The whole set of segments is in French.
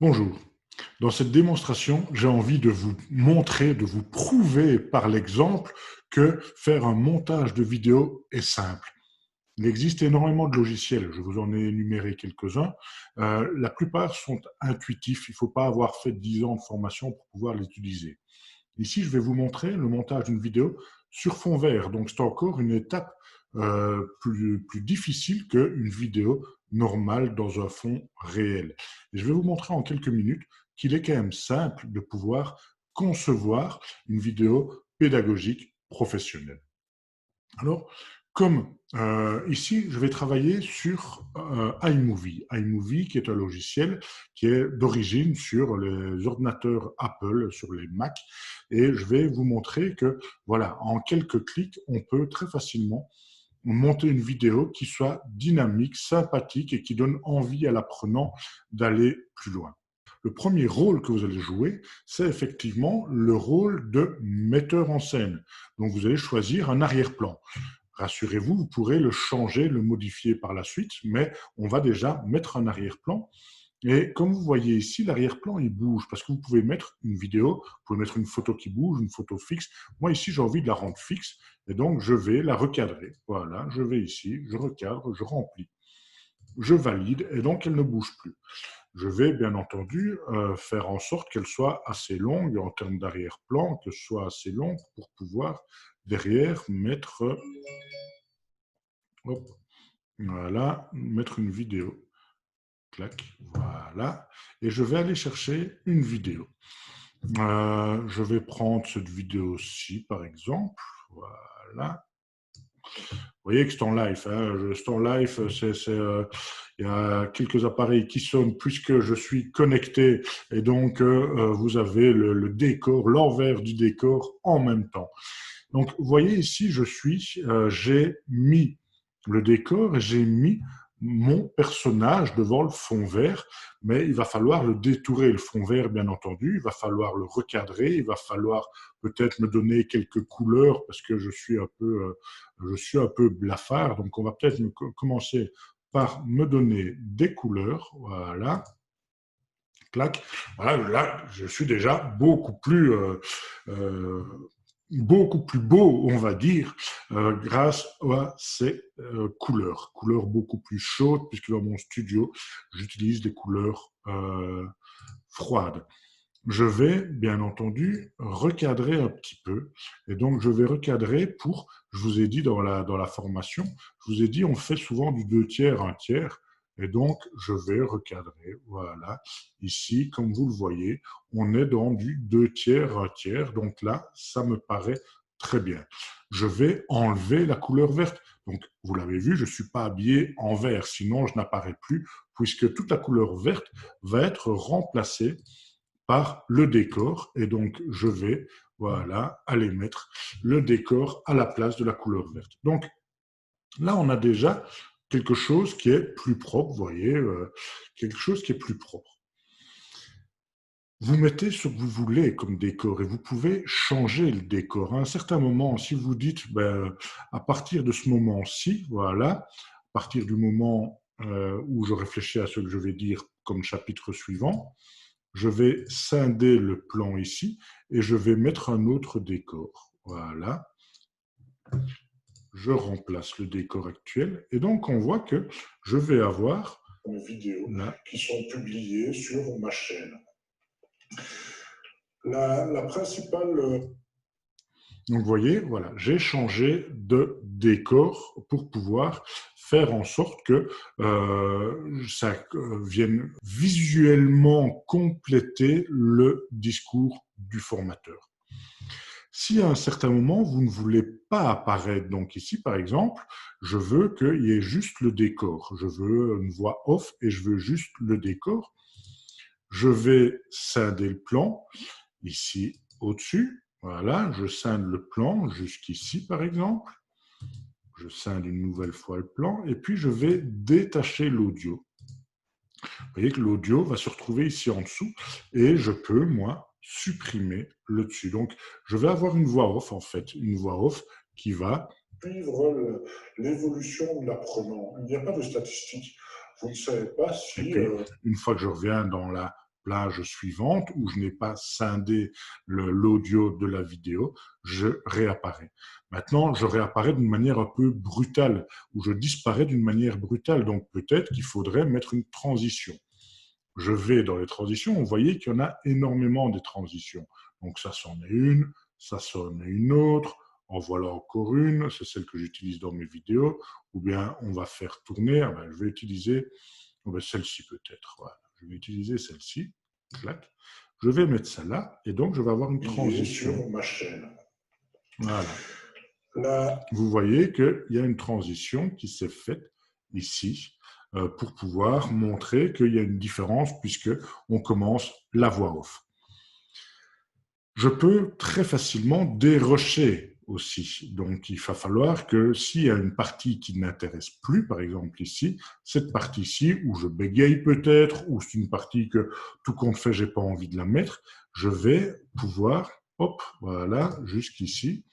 Bonjour. Dans cette démonstration, j'ai envie de vous montrer, de vous prouver par l'exemple que faire un montage de vidéo est simple. Il existe énormément de logiciels, je vous en ai énuméré quelques-uns. La plupart sont intuitifs, il ne faut pas avoir fait 10 ans de formation pour pouvoir les utiliser. Ici, je vais vous montrer le montage d'une vidéo sur fond vert, donc c'est encore une étape plus difficile qu'une vidéo normale dans un fond réel. Et je vais vous montrer en quelques minutes qu'il est quand même simple de pouvoir concevoir une vidéo pédagogique professionnelle. Alors, comme ici, je vais travailler sur iMovie. iMovie, qui est un logiciel qui est d'origine sur les ordinateurs Apple, sur les Mac. Et je vais vous montrer que, voilà, en quelques clics, on peut très facilement monter une vidéo qui soit dynamique, sympathique et qui donne envie à l'apprenant d'aller plus loin. Le premier rôle que vous allez jouer, c'est effectivement le rôle de metteur en scène. Donc vous allez choisir un arrière-plan. Rassurez-vous, vous pourrez le changer, le modifier par la suite, mais on va déjà mettre un arrière-plan. Et comme vous voyez ici, l'arrière-plan, il bouge parce que vous pouvez mettre une vidéo, vous pouvez mettre une photo qui bouge, une photo fixe. Moi, ici, j'ai envie de la rendre fixe et donc je vais la recadrer. Voilà, je vais ici, je recadre, je remplis, je valide et donc elle ne bouge plus. Je vais bien entendu faire en sorte qu'elle soit assez longue en termes d'arrière-plan, que ce soit assez long pour pouvoir derrière mettre, hop, voilà, mettre une vidéo. Clac, voilà. Et je vais aller chercher une vidéo. Je vais prendre cette vidéo-ci, par exemple. Voilà. Vous voyez que c'est en live. Hein. C'est en live, il y a quelques appareils qui sonnent puisque je suis connecté. Et donc, vous avez le décor, l'envers du décor en même temps. Donc, vous voyez ici, j'ai mis le décor et j'ai mis mon personnage devant le fond vert, mais il va falloir le détourer, le fond vert, bien entendu, il va falloir le recadrer, il va falloir peut-être me donner quelques couleurs parce que je suis un peu blafard, donc on va peut-être commencer par me donner des couleurs, voilà, clac, voilà, là, je suis déjà euh, beaucoup plus beau, on va dire, grâce à ces couleurs beaucoup plus chaudes, puisque dans mon studio, j'utilise des couleurs froides. Je vais, bien entendu, recadrer un petit peu. Et donc, je vais recadrer je vous ai dit dans la formation, je vous ai dit, on fait souvent du 2/3, 1/3. Et donc, je vais recadrer. Voilà. Ici, comme vous le voyez, on est dans du 2/3, 1/3. Donc là, ça me paraît très bien. Je vais enlever la couleur verte. Donc, vous l'avez vu, je ne suis pas habillé en vert, sinon je n'apparais plus, puisque toute la couleur verte va être remplacée par le décor. Et donc, je vais, voilà, aller mettre le décor à la place de la couleur verte. Donc, là, on a déjà quelque chose qui est plus propre, vous voyez, quelque chose qui est plus propre. Vous mettez ce que vous voulez comme décor et vous pouvez changer le décor. À un certain moment, si vous dites, ben, à partir de ce moment-ci, voilà, à partir du moment où je réfléchis à ce que je vais dire comme chapitre suivant, je vais scinder le plan ici et je vais mettre un autre décor. Voilà. Je remplace le décor actuel et donc on voit que je vais avoir mes vidéos là qui sont publiées sur ma chaîne. La principale. Donc vous voyez, voilà, j'ai changé de décor pour pouvoir faire en sorte que ça vienne visuellement compléter le discours du formateur. Si à un certain moment, vous ne voulez pas apparaître, donc ici par exemple, je veux qu'il y ait juste le décor, je veux une voix off et je veux juste le décor, je vais scinder le plan, ici au-dessus, voilà, je scinde le plan jusqu'ici par exemple, je scinde une nouvelle fois le plan et puis je vais détacher l'audio. Vous voyez que l'audio va se retrouver ici en dessous et je peux, moi, supprimer le dessus. Donc, je vais avoir une voix off, en fait, une voix off qui va suivre l'évolution de l'apprenant. Il n'y a pas de statistiques. Vous ne savez pas si, une fois que je reviens dans la plage suivante où je n'ai pas scindé l'audio de la vidéo, je réapparais. Maintenant, je réapparais d'une manière un peu brutale, où je disparais d'une manière brutale. Donc peut-être qu'il faudrait mettre une transition. Je vais dans les transitions, vous voyez qu'il y en a énormément des transitions. Donc ça, c'en est une, ça, c'en est une autre, en voilà encore une, c'est celle que j'utilise dans mes vidéos, ou bien on va faire tourner, je vais utiliser celle-ci peut-être, voilà. Je vais utiliser celle-ci, clac. Je vais mettre celle-là, et donc je vais avoir une transition. Sur ma chaîne. Voilà. Là, vous voyez qu'il y a une transition qui s'est faite ici pour pouvoir montrer qu'il y a une différence puisqu'on commence la voix off. Je peux très facilement dérocher aussi. Donc, il va falloir que s'il y a une partie qui ne m'intéresse plus, par exemple ici, cette partie-ci, où je bégaye peut-être, ou c'est une partie que tout compte fait, je n'ai pas envie de la mettre, je vais pouvoir, hop, voilà, jusqu'ici,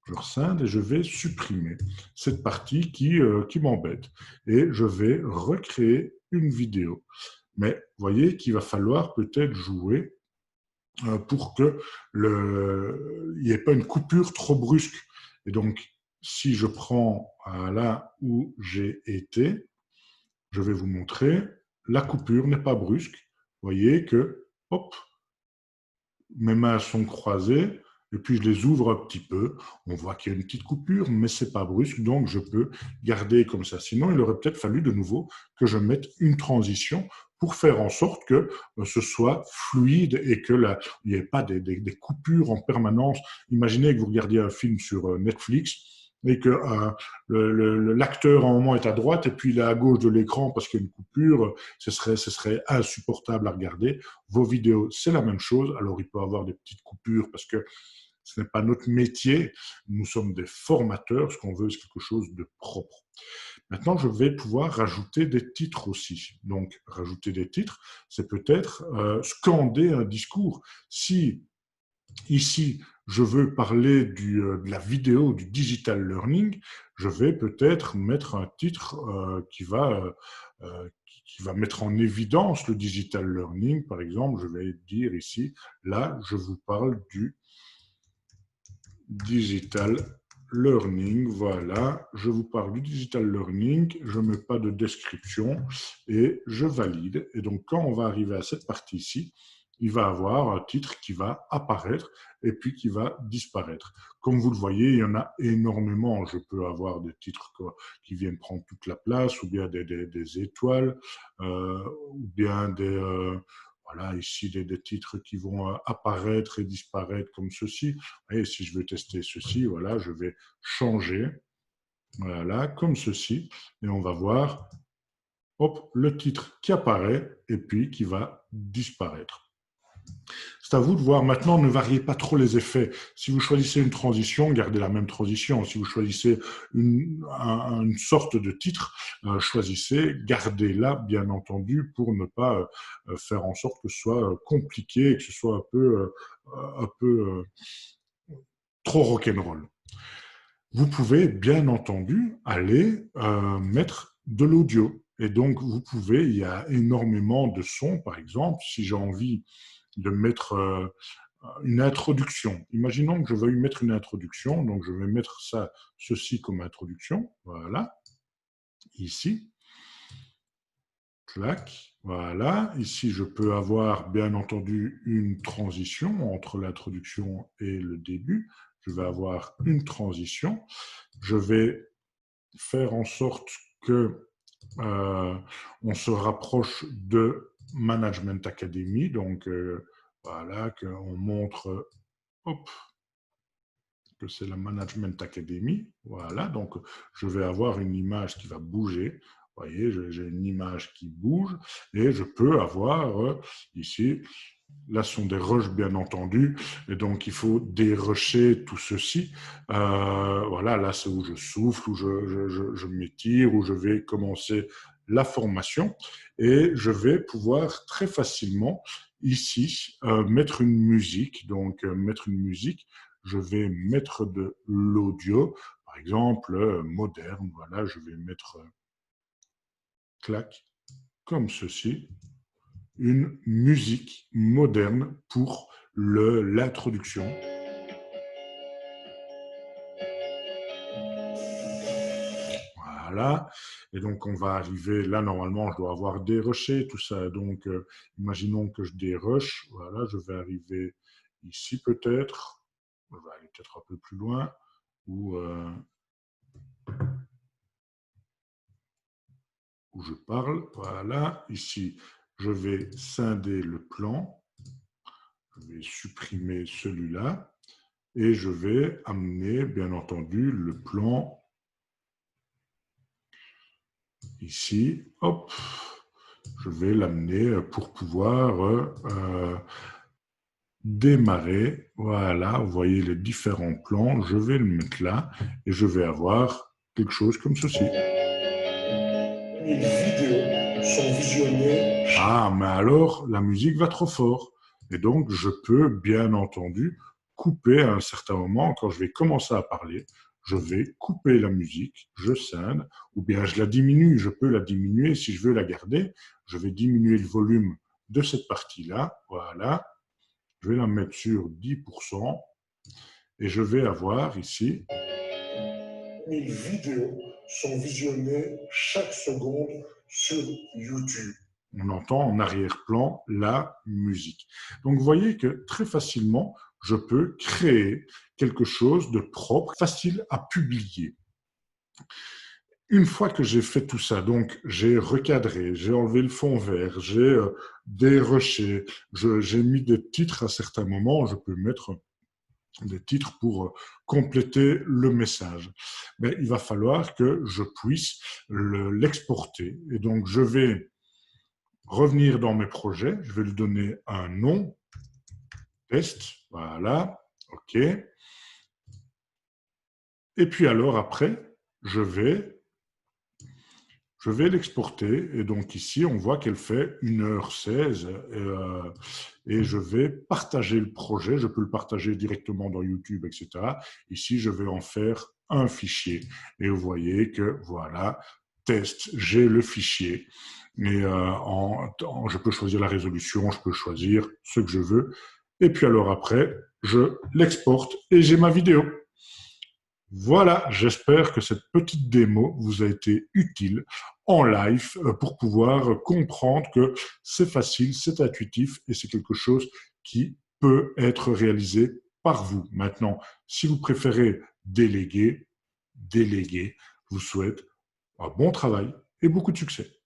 je rescinde et je vais supprimer cette partie qui m'embête. Et je vais recréer une vidéo. Mais vous voyez qu'il va falloir peut-être jouer pour qu'il n'y ait pas une coupure trop brusque. Et donc, si je prends là où j'ai été, je vais vous montrer, la coupure n'est pas brusque. Vous voyez que, hop, mes mains sont croisées, et puis je les ouvre un petit peu. On voit qu'il y a une petite coupure, mais ce n'est pas brusque, donc je peux garder comme ça. Sinon, il aurait peut-être fallu de nouveau que je mette une transition pour faire en sorte que ce soit fluide et qu'il n'y ait pas des coupures en permanence. Imaginez que vous regardiez un film sur Netflix et que l'acteur, à un moment, est à droite et puis il est à gauche de l'écran parce qu'il y a une coupure, ce serait insupportable à regarder. Vos vidéos, c'est la même chose. Alors, il peut y avoir des petites coupures parce que ce n'est pas notre métier. Nous sommes des formateurs. Ce qu'on veut, c'est quelque chose de propre. Maintenant, je vais pouvoir rajouter des titres aussi. Donc, rajouter des titres, c'est peut-être scander un discours. Si ici, je veux parler de la vidéo, du digital learning, je vais peut-être mettre un titre qui va mettre en évidence le digital learning. Par exemple, je vais dire ici, là, je vous parle du digital learning. Voilà, je vous parle du digital learning, je ne mets pas de description et je valide. Et donc, quand on va arriver à cette partie-ci, il va avoir un titre qui va apparaître et puis qui va disparaître. Comme vous le voyez, il y en a énormément. Je peux avoir des titres qui viennent prendre toute la place, ou bien des étoiles, ou bien voilà, ici des titres qui vont apparaître et disparaître comme ceci. Et si je veux tester ceci, voilà, je vais changer, voilà, comme ceci, et on va voir, hop, le titre qui apparaît et puis qui va disparaître. C'est à vous de voir. Maintenant, ne variez pas trop les effets. Si vous choisissez une transition, gardez la même transition. Si vous choisissez une sorte de titre, choisissez, gardez-la, bien entendu, pour ne pas faire en sorte que ce soit compliqué et que ce soit un peu trop rock'n'roll. Vous pouvez, bien entendu, aller mettre de l'audio. Et donc, vous pouvez, il y a énormément de sons, par exemple, si j'ai envie de mettre une introduction. Imaginons que je veuille mettre une introduction, donc je vais mettre ceci comme introduction, voilà, ici, clac, voilà, ici je peux avoir bien entendu une transition entre l'introduction et le début, je vais avoir une transition, je vais faire en sorte que on se rapproche de Management Academy, donc voilà, qu'on montre, hop, que c'est la Management Academy. Voilà, donc je vais avoir une image qui va bouger. Vous voyez, j'ai une image qui bouge et je peux avoir ici, là ce sont des rushs bien entendu, et donc il faut dérusher tout ceci. Voilà, là c'est où je souffle, où je m'étire, où je vais commencer la formation et je vais pouvoir très facilement ici mettre une musique. Donc mettre une musique, je vais mettre de l'audio, par exemple moderne, voilà, je vais mettre clac, comme ceci. une musique moderne pour l'introduction. Voilà. Et donc, on va arriver, là, normalement, je dois avoir dérushé tout ça. Donc, imaginons que je dérush. Voilà, je vais arriver ici peut-être. On va aller peut-être un peu plus loin. Où je parle. Voilà, ici, je vais scinder le plan. Je vais supprimer celui-là. Et je vais amener, bien entendu, le plan ici. Hop, je vais l'amener pour pouvoir démarrer. Voilà, vous voyez les différents plans. Je vais le mettre là et je vais avoir quelque chose comme ceci. Les vidéos sont visionnées. Ah, mais alors, la musique va trop fort. Et donc, je peux, bien entendu, couper à un certain moment, quand je vais commencer à parler, je vais couper la musique, je scinde, ou bien je la diminue, je peux la diminuer si je veux la garder. Je vais diminuer le volume de cette partie-là, voilà. Je vais la mettre sur 10% et je vais avoir ici 1000 vidéos sont visionnées chaque seconde sur YouTube. On entend en arrière-plan la musique. Donc, vous voyez que très facilement, je peux créer quelque chose de propre, facile à publier. Une fois que j'ai fait tout ça, donc j'ai recadré, j'ai enlevé le fond vert, j'ai dérushé, j'ai mis des titres à certains moments, je peux mettre des titres pour compléter le message. Mais il va falloir que je puisse l'exporter. Et donc, je vais revenir dans mes projets, je vais lui donner un nom, test, voilà, OK. Et puis alors, après, je vais l'exporter. Et donc ici, on voit qu'elle fait 1h16 et je vais partager le projet. Je peux le partager directement dans YouTube, etc. Ici, je vais en faire un fichier. Et vous voyez que, voilà, test, j'ai le fichier. Et je peux choisir la résolution, je peux choisir ce que je veux. Et puis alors après, je l'exporte et j'ai ma vidéo. Voilà, j'espère que cette petite démo vous a été utile en live pour pouvoir comprendre que c'est facile, c'est intuitif et c'est quelque chose qui peut être réalisé par vous. Maintenant, si vous préférez déléguer, je vous souhaite un bon travail et beaucoup de succès.